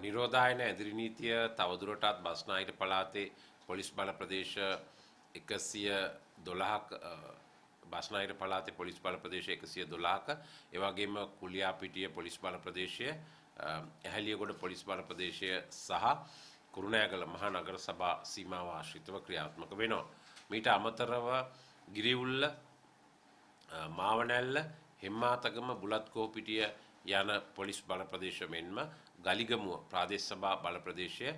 නිරෝධායන ඇදිරි නීතිය තවදුරටත් බස්නාහිර පළාතේ පොලිස් බල ප්‍රදේශ 112ක බස්නාහිර පළාතේ පොලිස් බල ප්‍රදේශ 112ක ඒ වගේම කුලියාපිටිය පොලිස් බල ප්‍රදේශය ඇහැලියගොඩ පොලිස් බල ප්‍රදේශය සහ කුරුණෑගල මහා නගර සභා සීමාව ආශ්‍රිතව ක්‍රියාත්මක වෙනවා. මීට අමතරව ගිරිඋල්ල මාවනැල්ල හෙම්මාතගම බුලත්කෝපිටිය යන පොලිස් බල ප්‍රදේශ මෙන්ම ගලිගමුව ප්‍රාදේශ සභා බල ප්‍රදේශය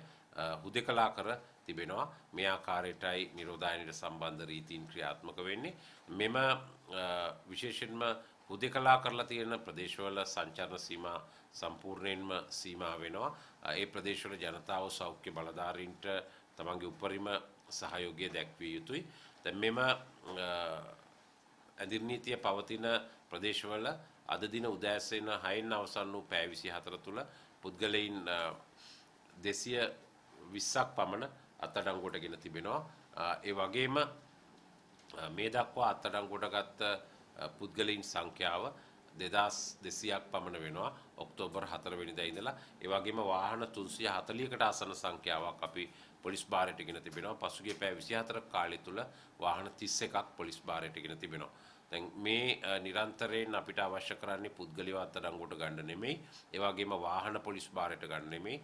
හුදකලා කර තිබෙනවා. මේ ආකාරයටයි නිරෝධායනයට සම්බන්ධ රීතීන් ක්‍රියාත්මක වෙන්නේ. මෙම විශේෂයෙන්ම හුදකලා කරලා තියෙන ප්‍රදේශවල සංචරණ සීමා සම්පූර්ණයෙන්ම සීමා වෙනවා. ඒ ප්‍රදේශවල ජනතාව සෞඛ්‍ය බලධාරීන්ට තමන්ගේ උපරිම සහයෝගය දැක්විය යුතුයි. දැන් මෙම ඇදිරි නීතිය පවතින ප්‍රදේශවල අද දින උදෑසන 6න් අවසන් වූ පැය 24 තුළ පුද්ගලයන් 220ක් පමණ අත්අඩංගුවටගෙන තිබෙනවා. ඒ වගේම මේ දක්වා අත්අඩංගුවටගත් පුද්ගලයන් සංඛ්‍යාව 2200ක් පමණ වෙනවා ඔක්තෝබර් 4 වෙනිදා ඉඳලා. ඒ වගේම වාහන 340කට ආසන්න සංඛ්‍යාවක් අපි පොලිස් භාරයටගෙන තිබෙනවා. පසුගිය පැය 24 කාලය තුල වාහන 31ක් පොලිස් භාරයටගෙන තිබෙනවා. දැන් මේ නිරන්තරයෙන් අපිට අවශ්‍ය කරන්නේ පුද්ගලිකව අත්අඩංගුවට ගන්න නෙමෙයි. ඒ වගේම වාහන පොලිස් භාරයට ගන්න නෙමෙයි.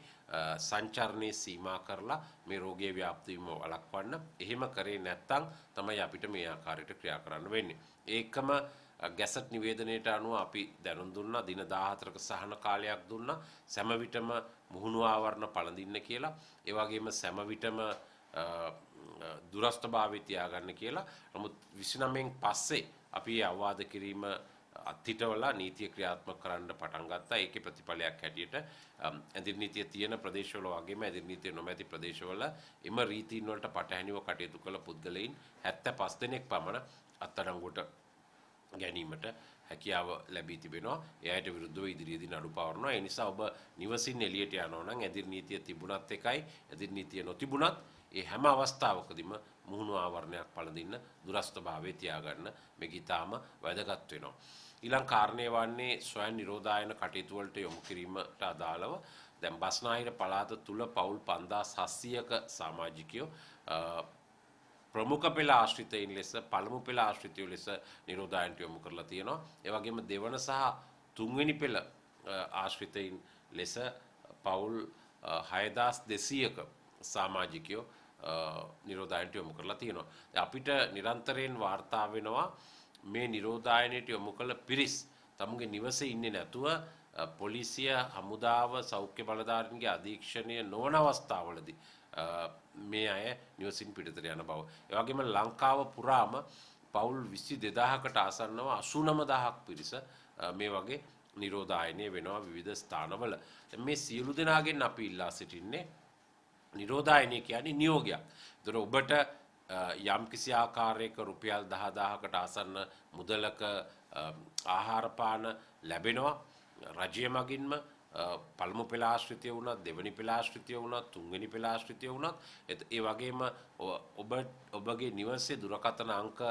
සංචාරණයේ සීමා කරලා මේ රෝගයේ ව්‍යාප්ති වීම වළක්වන්න. එහෙම කරේ නැත්නම් තමයි අපිට මේ ආකාරයට ක්‍රියා කරන්න වෙන්නේ. ඒකම ගැසට් නිවේදනයට අනුව අපි දැනුම් දුන්නා. දින 14ක සහන කාලයක් දුන්නා. සෑම විටම මුහුණු ආවරණ පළඳින්න කියලා. ඒ වගේම සෑම විටම දුරස්ථභාවය තියාගන්න කියලා. නමුත් 29න් පස්සේ අපි අවවාද කිරීම අත්හිටවලා නීතිය ක්‍රියාත්මක කරන්න පටන් ගත්තා. ඒකේ ප්‍රතිඵලයක් හැටියට ඇදිරි නීතිය තියෙන ප්‍රදේශවල වගේම ඇදිරි නීතිය නොමැති ප්‍රදේශවල එම රීතීන් වලට පටහැනිව කටයුතු කළ පුද්ගලයන් 75 දෙනෙක් පමණ අත්අඩංගුවට ගැනීමට හැකියාව ලැබී තිබෙනවා. එයාට විරුද්ධව ඉදිරියේදී නඩු පවරනවා. ඒ නිසා ඔබ නිවසින් එළියට යනවා නම් ඇදිරි නීතිය තිබුණත් එකයි ඇදිරි නීතිය නොතිබුණත් ඒ හැම අවස්ථාවකදීම මුහුණු ආවරණයක් පළඳින්න දුරස්ථභාවය තියාගන්න මේක ඉතාම වැදගත් වෙනවා. ඊළඟ කාරණය වන්නේ ස්වයං නිරෝධායන කටයුතු වලට යොමු කිරීමට අදාළව දැන් බස්නාහිර පළාත තුල පවුල් 5700ක සමාජිකයෝ ප්‍රමුඛ පෙළ ආශ්‍රිතයින් ලෙස පළමු පෙළ ආශ්‍රිතයෝ ලෙස නිරෝධායනට යොමු කරලා තියෙනවා. ඒ වගේම දෙවන සහ තුන්වෙනි පෙළ ආශ්‍රිතයින් ලෙස පවුල් 6200ක සමාජිකයෝ නිරෝධායනට යොමු කරලා තියෙනවා. අපිට නිරන්තරයෙන් වාර්තා වෙනවා මේ නිරෝධායනයට යොමු කළ පිරිස් තමුගේ නිවසේ ඉන්නේ නැතුව පොලිසිය හමුදාව සෞඛ්‍ය බලධාරීන්ගේ අධීක්ෂණය නොවන අවස්ථාවලදී මේ අය නිවසින් පිටතට යන බව. ඒ වගේම ලංකාව පුරාම පවුල් 22000කට ආසන්නව 89000ක් පිරිස මේ වගේ නිරෝධායනය වෙනවා විවිධ ස්ථානවල. මේ සියලු දෙනාගෙන් අපි ඉල්ලා සිටින්නේ නිරෝධායනය කියන්නේ නියෝගයක්. ඒතර ඔබට යම් කිසි ආකාරයක රුපියල් 10000කට ආසන්න මුදලක ආහාර පාන ලැබෙනවා රජය මගින්ම. පළමු පෙළ ආශ්‍රිතය වුණත් දෙවෙනි පෙළ ආශ්‍රිතය වුණත් තුන්වෙනි පෙළ ආශ්‍රිතය වුණත් ඒ වගේම ඔබගේ නිවසේ දුරකථන අංක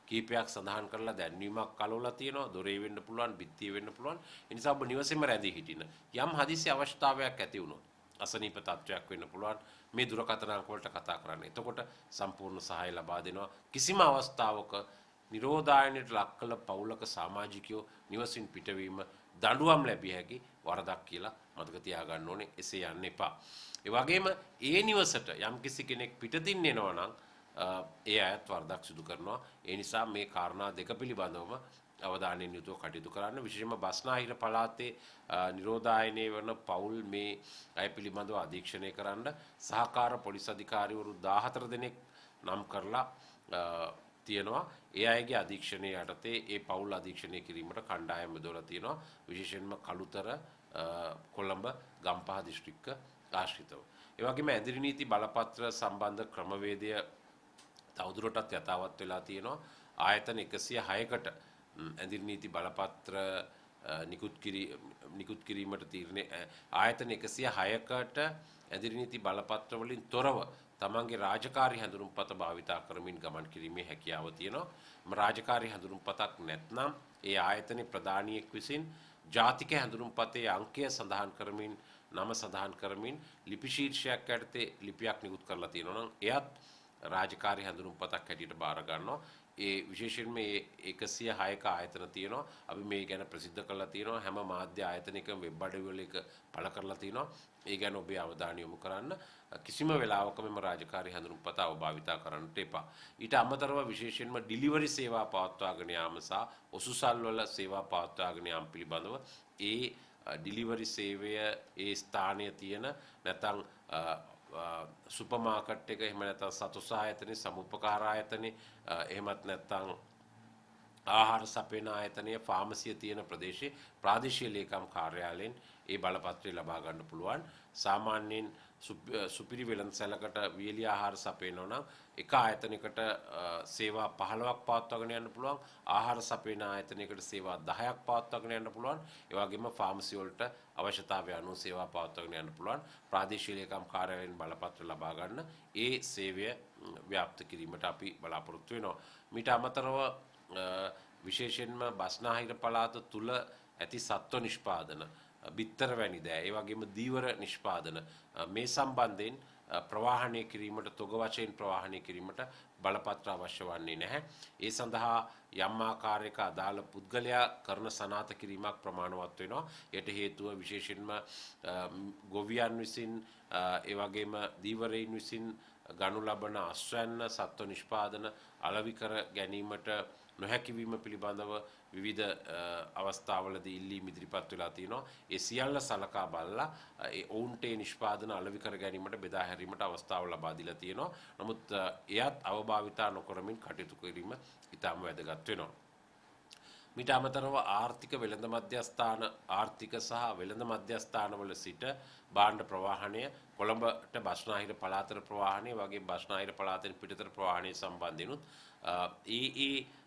කීපයක් සඳහන් කරලා දැන්වීමක් කලවලා තියෙනවා. දොරේ වෙන්න පුළුවන්, බිත්තියේ වෙන්න පුළුවන්. ඒ නිසා ඔබ නිවසේම රැඳී හිටින්න. යම් හදිසි අවශ්‍යතාවයක් ඇති වුණොත් අසනීප තත්වයක් වෙන්න පුළුවන්. මේ දුරකථන අංක වලට කතා කරන්න. එතකොට සම්පූර්ණ සහාය ලබා දෙනවා. කිසිම අවස්ථාවක නිරෝධායනයට ලක් කළ පවුලක සමාජිකයෝ නිවසින් පිටවීම දඬුවම් ලැබිය හැකි වරදක් කියලා මතක තියාගන්න ඕනේ. එසේ යන්න එපා. ඒ වගේම ඒ නිවසට යම් කිසි කෙනෙක් පිටතින් එනවා නම් ඒ අයත් වරදක් සිදු කරනවා. ඒ නිසා මේ කාරණා දෙක පිළිබඳවම අවධානයෙන් යුතුව කටයුතු කරන්න. විශේෂයෙන්ම බස්නාහිර පළාතේ නිරෝධායනය වන පවුල් මේ අය පිළිබඳව අධීක්ෂණය කරන්න සහකාර පොලිස් අධිකාරිවරු 14 දෙනෙක් නම් කරලා තියෙනවා. ඒ අයගේ අධීක්ෂණය යටතේ ඒ පවුල් අධීක්ෂණය කිරීමට කණ්ඩායම් යොදවලා තියෙනවා. විශේෂයෙන්ම කළුතර කොළඹ ගම්පහ දිස්ත්‍රික්ක ආශ්‍රිතව. ඒ වගේම ඇදිරි නීති බලපත්‍ර සම්බන්ධ ක්‍රමවේදය තවදුරටත් යථාවත් වෙලා තියෙනවා. ආයතන 106කට ඇදිරි නීති බලපත්‍ර නිකුත් කිරීමට තීරණය ආයතන 106කට ඇදිරි නීති බලපත්‍ර වලින් තොරව තමන්ගේ රාජකාරී හැඳුනුම්පත භාවිතා කරමින් ගමන් කිරීමේ හැකියාව තියෙනවා. රාජකාරී හැඳුනුම්පතක් නැත්නම් ඒ ආයතනයේ ප්‍රධානියෙක් විසින් ජාතික හැඳුනුම්පතේ අංකය සඳහන් කරමින් නම සඳහන් කරමින් ලිපි ශීර්ෂයක් යටතේ ලිපියක් නිකුත් කරලා තියෙනවා නම් එයත් රාජකාරී හැඳුනුම්පතක් හැටියට බාර ගන්නවා. ඒ විශේෂයෙන්ම මේ 106ක ආයතන තියෙනවා. අපි මේ ගැන ප්‍රසිද්ධ කරලා තියෙනවා. හැම මාධ්‍ය ආයතනයකම වෙබ් අඩවිවල එක පළ කරලා තියෙනවා. ඒ ගැන ඔබේ අවධානය යොමු කරන්න. කිසිම වෙලාවක මෙම රාජකාරී හැඳුනුම්පත අවභාවිතා කරන්නට එපා. ඊට අමතරව විශේෂයෙන්ම ඩිලිවරි සේවා පවත්වාගෙන යාම සහ ඔසුසල් වල සේවා පවත්වාගෙන යාම පිළිබඳව ඒ ඩිලිවරි සේවය ඒ ස්ථානයේ තියෙන නැත්නම් සුපර් මාකට් එක එහෙම නැත්නම් සතුස් ආයතනේ සමුපකාර ආයතනේ එහෙමත් නැත්නම් ආහාර සපයන ආයතනයේ ෆාමසිය තියෙන ප්‍රදේශයේ ප්‍රාදේශීය ලේකම් කාර්යාලයෙන් ඒ බලපත්‍රය ලබා ගන්න පුළුවන්. සාමාන්‍යයෙන් සුපිරි වෙළඳසැලකට වියලි ආහාර සපයනවා නම් එක ආයතනයකට සේවා 15ක් පවත්වාගෙන යන්න පුළුවන්. ආහාර සපයන ආයතනයකට සේවා 10ක් පවත්වාගෙන යන්න පුළුවන්. ඒ වගේම ෆාමසි වලට අවශ්‍යතාවය අනුව සේවා පවත්වාගෙන යන්න පුළුවන්. ප්‍රාදේශීය ලේකම් කාර්යාලයෙන් බලපත්‍ර ලබා ගන්න ඒ සේවය ව්‍යාප්ත කිරීමට අපි බලාපොරොත්තු වෙනවා. මීට අමතරව විශේෂයෙන්ම බස්නාහිර පළාත තුල ඇති සත්ව නිෂ්පාදන බිත්තර වැනි දෑ ඒ වගේම දීවර නිෂ්පාදන මේ සම්බන්ධයෙන් ප්‍රවාහනය කිරීමට තොග වශයෙන් ප්‍රවාහනය කිරීමට බලපත්‍ර අවශ්‍ය වන්නේ නැහැ. ඒ සඳහා යම් ආකාරයක අදාළ පුද්ගලයා කරන සනාථ කිරීමක් ප්‍රමාණවත් වෙනවා. යට හේතුව විශේෂයෙන්ම ගොවියන් විසින් ඒ වගේම දීවරයින් විසින් ගනු ලබන අස්වැන්න සත්ව නිෂ්පාදන අලෙවි කර ගැනීමට නොහැකි වීම පිළිබඳව විවිධ අවස්ථාවලදී ඉල්ලීම් ඉදිරිපත් වෙලා තිනවා. ඒ සියල්ල සලකා බලලා ඒ ඔවුන්ට නිෂ්පාදන අලෙවි කර ගැනීමට බෙදා හැරීමට අවස්ථාව ලබා දීලා තියෙනවා. නමුත් එයත් අවභාවිතා නොකරමින් කටයුතු කිරීම ඉතාම වැදගත් වෙනවා. මීට අමතරව ආර්ථික වෙළඳ මධ්‍යස්ථාන ආර්ථික සහ වෙළඳ මධ්‍යස්ථානවල සිට භාණ්ඩ ප්‍රවාහනය කොළඹට බස්නාහිර පළාතට ප්‍රවාහනය වගේ බස්නාහිර පළාතෙන් පිටතට ප්‍රවාහනය සම්බන්ධිනුත්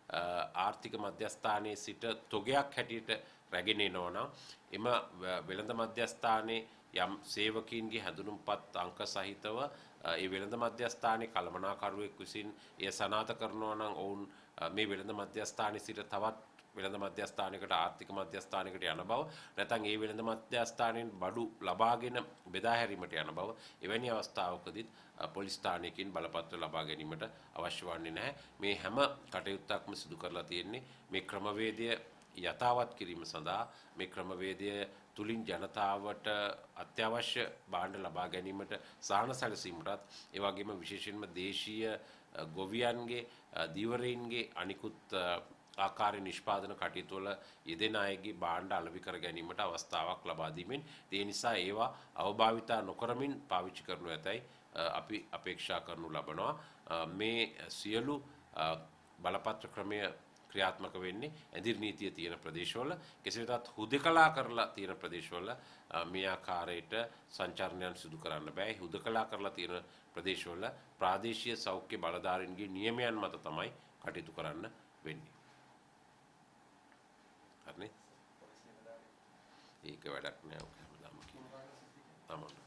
ආර්ථික මධ්‍යස්ථානයේ සිට තොගයක් හැටියට රැගෙන එනවා නම් එම වෙළඳ මධ්‍යස්ථානයේ යම් සේවකීන්ගේ හැඳුනුම්පත් අංක සහිතව ඒ වෙළඳ මධ්‍යස්ථානයේ කළමනාකරුවෙක් විසින් එය සනාථ කරනවා නම් ඔවුන් මේ වෙළඳ මධ්‍යස්ථානයේ සිට තවත් වෙළඳ මධ්‍යස්ථානයකට ආර්ථික මධ්‍යස්ථානයකට යන බව නැත්නම් ඒ වෙළඳ මධ්‍යස්ථානයෙන් බඩු ලබාගෙන බෙදා හැරීමට යන බව එවැනි අවස්ථාවකදී පොලිස් ස්ථානයකින් බලපත්‍ර ලබා ගැනීමට අවශ්‍ය වන්නේ නැහැ. මේ හැම කටයුත්තක්ම සිදු කරලා තියෙන්නේ මේ ක්‍රමවේදය යථාවත් කිරීම සඳහා. මේ ක්‍රමවේදය තුලින් ජනතාවට අත්‍යවශ්‍ය භාණ්ඩ ලබා ගැනීමට සහන සැලසීමටත් ඒ වගේම විශේෂයෙන්ම දේශීය ගොවියන්ගේ දීවරයින්ගේ අනිකුත් ආකාර නිෂ්පාදන කටයුතු වල යෙදෙන අයගේ භාණ්ඩ අලෙවි කර ගැනීමට අවස්ථාවක් ලබා දීමෙන් ඒ නිසා ඒවා අවභාවිතා නොකරමින් පාවිච්චි කරනු ඇතැයි අපි අපේක්ෂා කරනු ලබනවා. මේ සියලු බලපත්‍ර ක්‍රමය ක්‍රියාත්මක වෙන්නේ ඇඳිරි නීතිය තියෙන ප්‍රදේශවල. කෙසේ වෙතත් හුදකලා කරලා තියෙන ප්‍රදේශවල මේ ආකාරයට සංචාරණයන් සිදු කරන්න බෑ. හුදකලා කරලා තියෙන ප්‍රදේශවල ප්‍රාදේශීය සෞඛ්‍ය බලධාරීන්ගේ නියමයන් මත තමයි කටයුතු කරන්න වෙන්නේ. හරිනේ? ඒක වැඩක් නෑ. ඔක හැමදාම කියනවා.